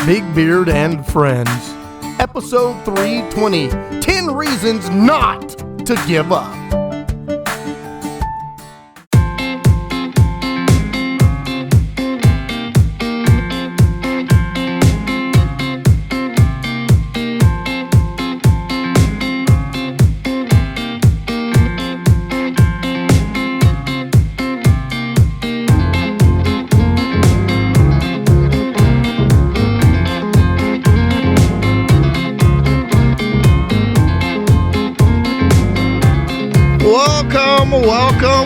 Big Beard and Friends, episode 320, 10 Reasons Not to Give Up.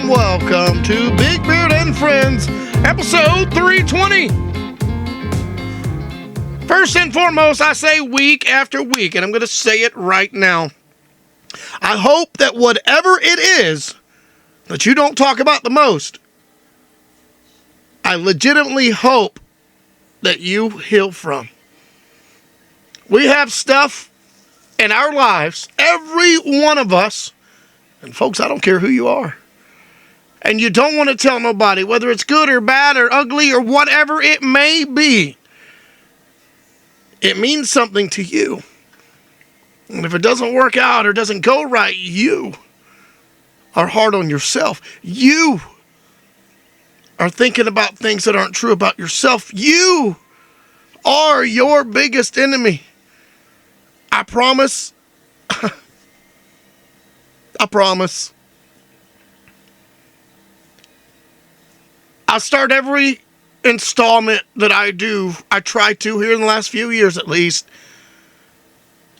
Welcome to Big Beard and Friends, episode 320. First and foremost, I say week after week, and I'm going to say it right now. I hope that whatever it is that you don't talk about the most, I legitimately hope that you heal from. We have stuff in our lives, every one of us, and folks, I don't care who you are. And you don't want to tell nobody, whether it's good or bad or ugly or whatever it may be. It means something to you. And if it doesn't work out or doesn't go right, you are hard on yourself. You are thinking about things that aren't true about yourself. You are your biggest enemy. I promise. I promise. I start every installment that I do, I try to here in the last few years at least,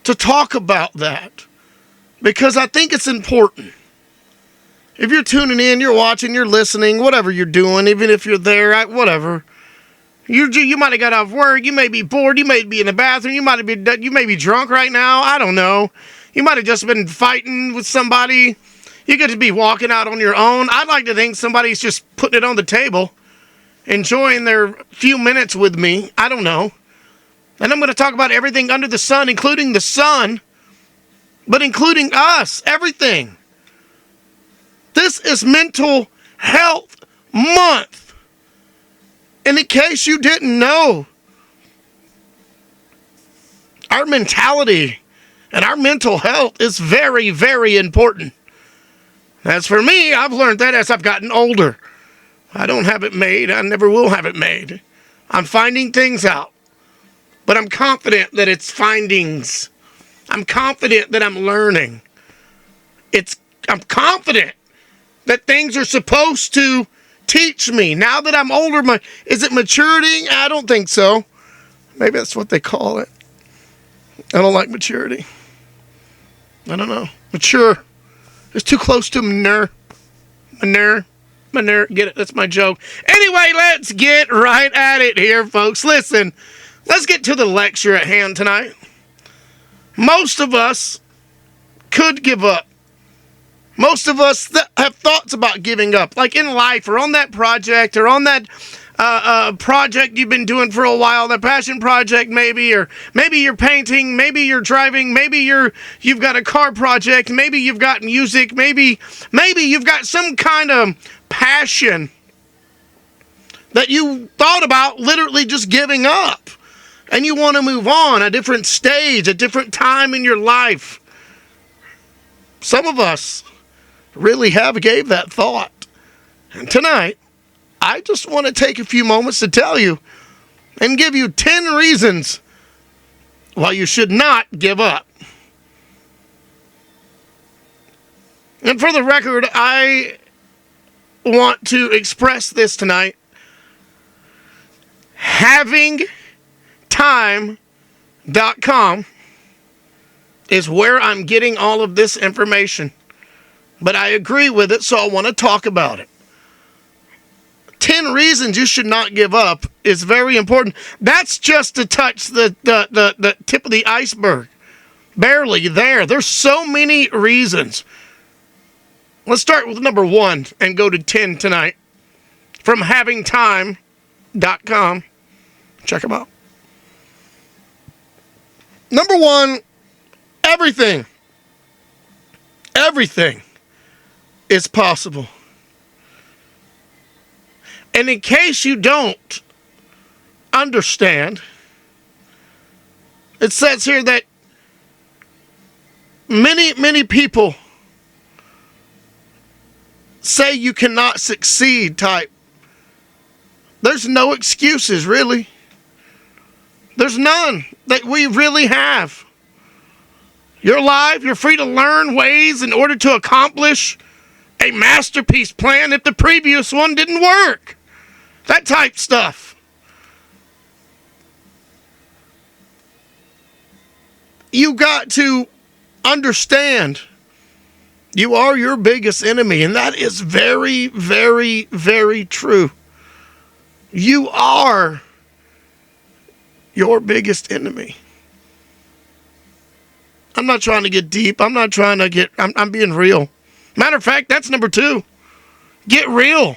to talk about that. Because I think it's important. If you're tuning in, you're watching, you're listening, whatever you're doing, even if you're there, whatever. You might have got off work, you may be bored, you may be in the bathroom, you may be drunk right now, I don't know. You might have just been fighting with somebody. You get to be walking out on your own. I'd like to think somebody's just putting it on the table, enjoying their few minutes with me. I don't know. And I'm going to talk about everything under the sun, including the sun, but including us, everything. This is Mental Health Month. And in case you didn't know, our mentality and our mental health is very, very important. As for me, I've learned that as I've gotten older. I don't have it made. I never will have it made. I'm finding things out. But I'm confident that it's findings. I'm confident that I'm learning. I'm confident that things are supposed to teach me. Now that I'm older, is it maturity? I don't think so. Maybe that's what they call it. I don't like maturity. I don't know. Mature. It's too close to manure. Get it? That's my joke. Anyway, let's get right at it here, folks. Listen, let's get to the lecture at hand tonight. Most of us could give up. Most of us have thoughts about giving up, like in life or on that project or on that project you've been doing for a while, that passion project maybe, or maybe you're painting, maybe you're driving, maybe you've got a car project, maybe you've got music, maybe you've got some kind of passion that you thought about literally just giving up, and you want to move on, a different stage, a different time in your life. Some of us really have gave that thought, and tonight I just want to take a few moments to tell you and give you 10 reasons why you should not give up. And for the record, I want to express this tonight. HavingTime.com is where I'm getting all of this information. But I agree with it, so I want to talk about it. 10 reasons you should not give up is very important. That's just to touch the tip of the iceberg. Barely there. There's so many reasons. Let's start with number 1 and go to 10 tonight. From HavingTime.com. Check them out. Number 1, everything is possible. And in case you don't understand, It says here that many people say you cannot succeed type. There's no excuses, really. There's none that we really have. You're alive. You're free to learn ways in order to accomplish a masterpiece plan if the previous one didn't work. That type stuff. You got to understand you are your biggest enemy, and that is very, very, very true. You are your biggest enemy. I'm not trying to get deep. I'm being real. Matter of fact, that's number 2. Get real.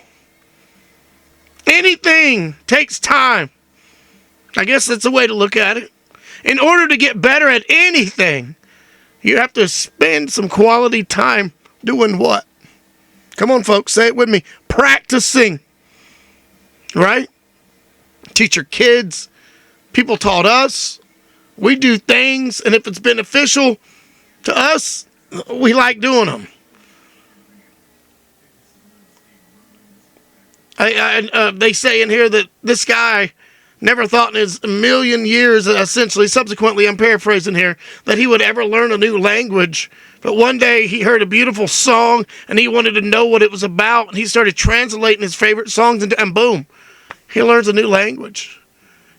Anything takes time. I guess that's a way to look at it. In order to get better at anything, you have to spend some quality time doing what? Come on, folks, say it with me. Practicing. Right? Teach your kids. People taught us. We do things, and if it's beneficial to us, we like doing them. They say in here that this guy never thought in his million years, subsequently, I'm paraphrasing here, that he would ever learn a new language. But one day he heard a beautiful song and he wanted to know what it was about. And he started translating his favorite songs and boom, he learns a new language.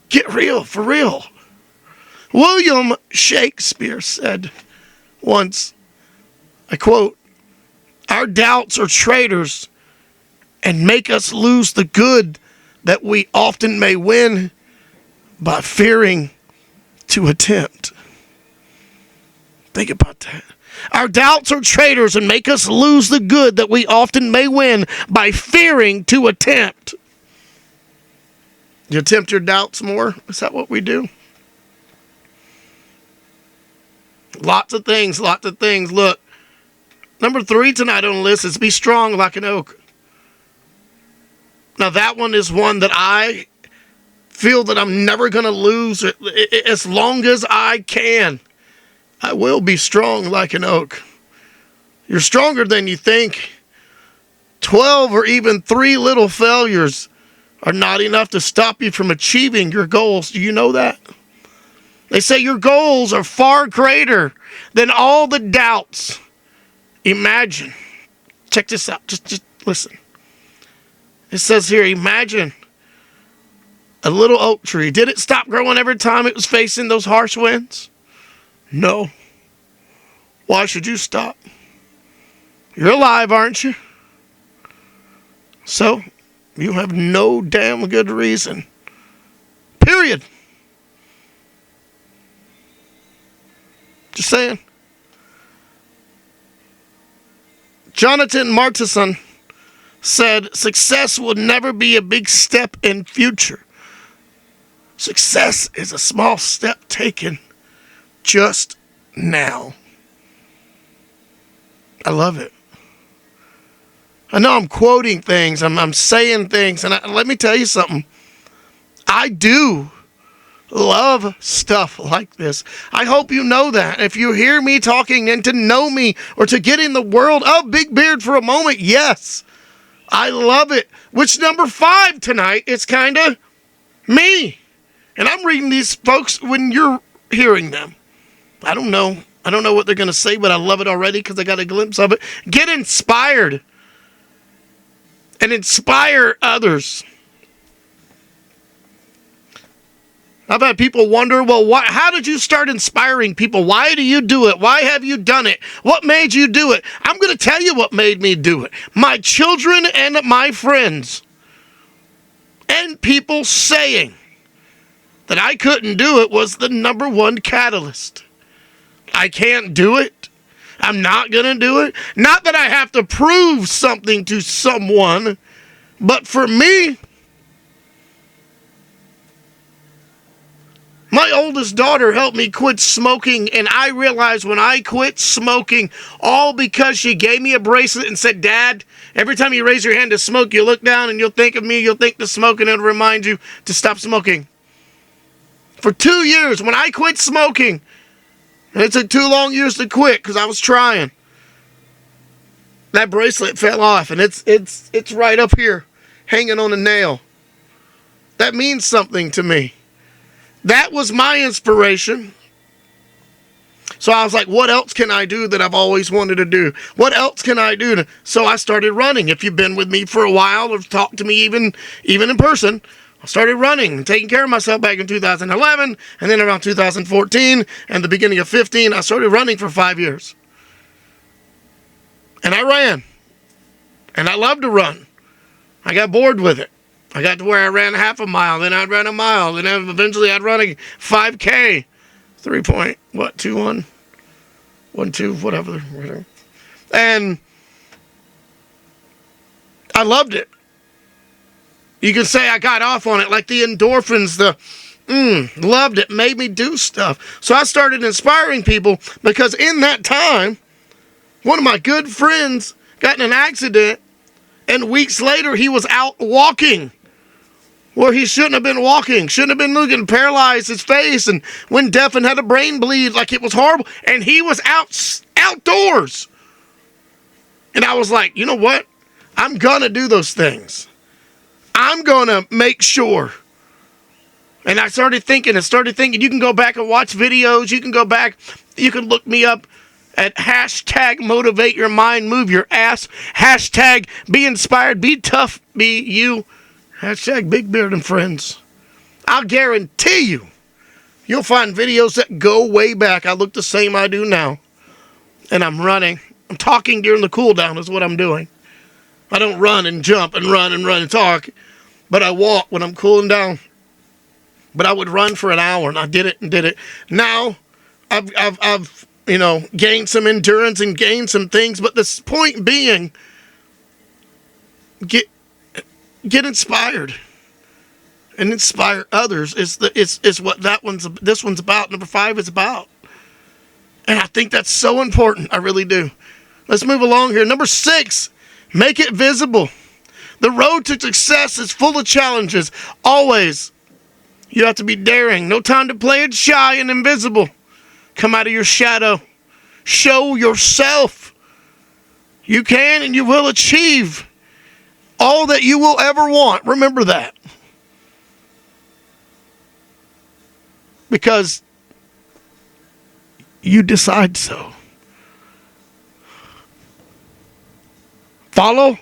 Get real, for real. William Shakespeare said once, I quote, "Our doubts are traitors and make us lose the good that we often may win by fearing to attempt." Think about that. Our doubts are traitors and make us lose the good that we often may win by fearing to attempt. You attempt your doubts more? Is that what we do? Lots of things. Look, number 3 tonight on the list is be strong like an oak. Now that one is one that I feel that I'm never going to lose as long as I can. I will be strong like an oak. You're stronger than you think. 12 or even 3 little failures are not enough to stop you from achieving your goals. Do you know that? They say your goals are far greater than all the doubts. Imagine. Check this out. Just listen. It says here, imagine a little oak tree. Did it stop growing every time it was facing those harsh winds? No. Why should you stop? You're alive, aren't you? So, you have no damn good reason. Period. Just saying. Jonathan Martison said, success will never be a big step in future. Success is a small step taken just now. I love it. I know I'm quoting things. I'm saying things. And let me tell you something. I do love stuff like this. I hope you know that. If you hear me talking and to know me or to get in the world of Big Beard for a moment, yes, I love it. Which number 5 tonight is kind of me. And I'm reading these folks when you're hearing them. I don't know what they're going to say, but I love it already because I got a glimpse of it. Get inspired and inspire others. I've had people wonder, well, how did you start inspiring people? Why do you do it? Why have you done it? What made you do it? I'm going to tell you what made me do it. My children and my friends. And people saying that I couldn't do it was the number 1 catalyst. I can't do it. I'm not going to do it. Not that I have to prove something to someone, but for me, my oldest daughter helped me quit smoking, and I realized when I quit smoking, all because she gave me a bracelet and said, Dad, every time you raise your hand to smoke, you look down and you'll think of me, you'll think to smoke, and it'll remind you to stop smoking. For 2 years, when I quit smoking, and it took 2 long years to quit because I was trying, that bracelet fell off, and it's right up here, hanging on a nail. That means something to me. That was my inspiration. So I was like, what else can I do that I've always wanted to do? What else can I do? So I started running. If you've been with me for a while or talked to me even in person, I started running and taking care of myself back in 2011. And then around 2014 and the beginning of 15, I started running for 5 years. And I ran. And I loved to run. I got bored with it. I got to where I ran half a mile, then I'd run a mile, then eventually I'd run a 5K. 3.21, 12, whatever. And I loved it. You can say I got off on it, like the endorphins, loved it, made me do stuff. So I started inspiring people because in that time, one of my good friends got in an accident, and weeks later he was out walking where he shouldn't have been walking, shouldn't have been looking, paralyzed his face, and went deaf and had a brain bleed, like it was horrible. And he was outdoors. And I was like, you know what? I'm going to do those things. I'm going to make sure. And I started thinking, you can go back and watch videos. You can go back, you can look me up at hashtag motivate your mind, move your ass, hashtag be inspired, be tough, be you. Hashtag Big Beard and Friends. I'll guarantee you'll find videos that go way back. I look the same I do now. And I'm running. I'm talking during the cool down is what I'm doing. I don't run and jump and run and talk. But I walk when I'm cooling down. But I would run for an hour, and I did it. Now, I've gained some endurance and gained some things. But the point being, get inspired and inspire others. It's what this one's about. Number 5 is about. And I think that's so important. I really do. Let's move along here. Number 6, make it visible. The road to success is full of challenges. Always. You have to be daring. No time to play it shy and invisible. Come out of your shadow. Show yourself. You can and you will achieve all that you will ever want. Remember that. Because you decide so. Follow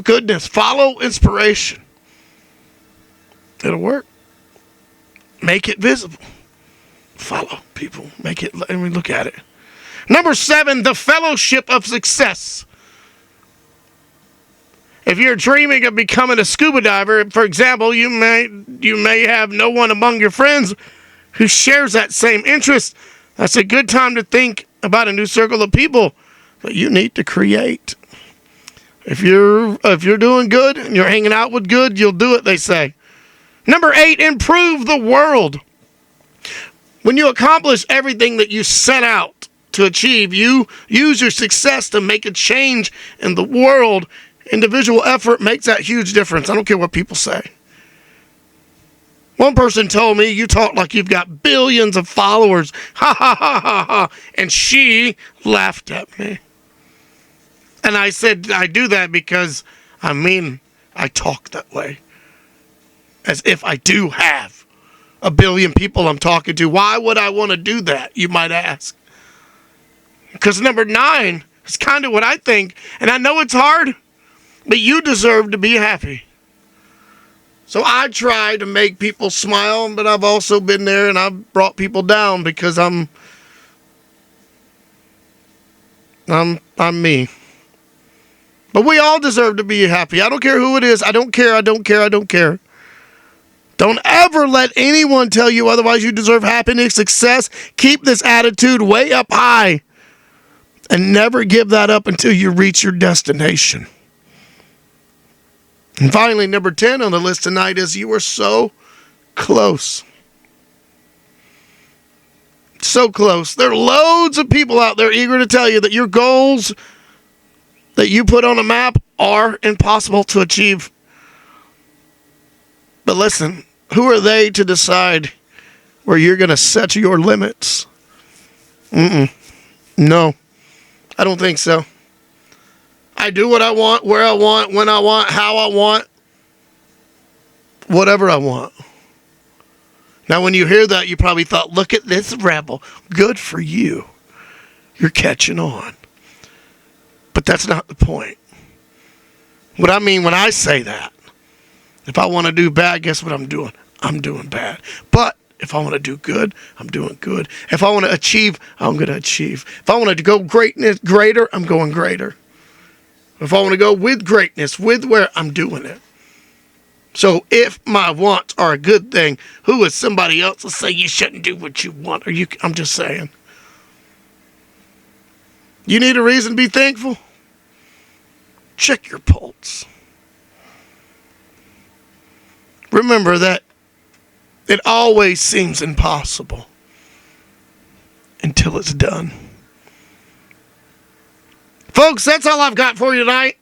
goodness. Follow inspiration. It'll work. Make it visible. Follow people. Make it, let me look at it. Number 7, the fellowship of success. If you're dreaming of becoming a scuba diver, for example, you may have no one among your friends who shares that same interest. That's a good time to think about a new circle of people that you need to create. If you're doing good and you're hanging out with good, you'll do it, they say. Number 8, improve the world. When you accomplish everything that you set out to achieve, you use your success to make a change in the world. Individual effort makes that huge difference. I don't care what people say. One person told me, you talk like you've got billions of followers. Ha, ha, ha, ha, ha. And she laughed at me. And I said, I do that because, I talk that way. As if I do have a billion people I'm talking to. Why would I want to do that, you might ask? Because number 9 is kind of what I think. And I know it's hard. But you deserve to be happy. So I try to make people smile, but I've also been there and I've brought people down because I'm me. But we all deserve to be happy. I don't care who it is. I don't care. Don't ever let anyone tell you otherwise. You deserve happiness, success. Keep this attitude way up high. And never give that up until you reach your destination. And finally, number 10 on the list tonight is you are so close. So close. There are loads of people out there eager to tell you that your goals that you put on a map are impossible to achieve. But But listen, who are they to decide where you're going to set your limits? No, I don't think so. I do what I want, where I want, when I want, how I want, whatever I want. Now, when you hear that, you probably thought, look at this rebel. Good for you. You're catching on. But that's not the point. What I mean when I say that, if I want to do bad, guess what I'm doing? I'm doing bad. But if I want to do good, I'm doing good. If I want to achieve, I'm going to achieve. If I want to go greater, I'm going greater. If I want to go with greatness, with where I'm doing it. So if my wants are a good thing, who is somebody else to say you shouldn't do what you want? I'm just saying. You need a reason to be thankful? Check your pulse. Remember that it always seems impossible until it's done. Folks, that's all I've got for you tonight.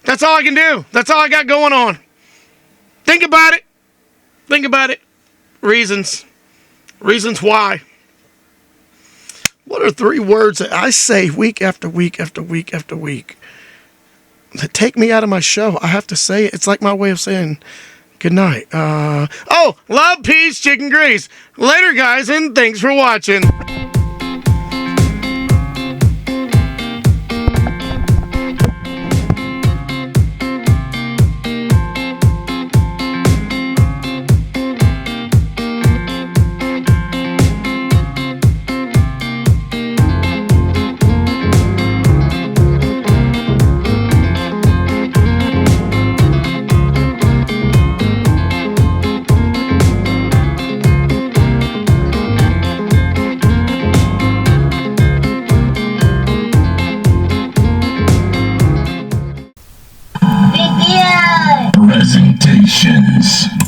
That's all I can do. That's all I got going on. Think about it. Think about it. Reasons. Reasons why. What are 3 words that I say week after week after week after week that take me out of my show? I have to say it. It's like my way of saying good night. Love, peace, chicken grease. Later, guys, and thanks for watching. Presentations.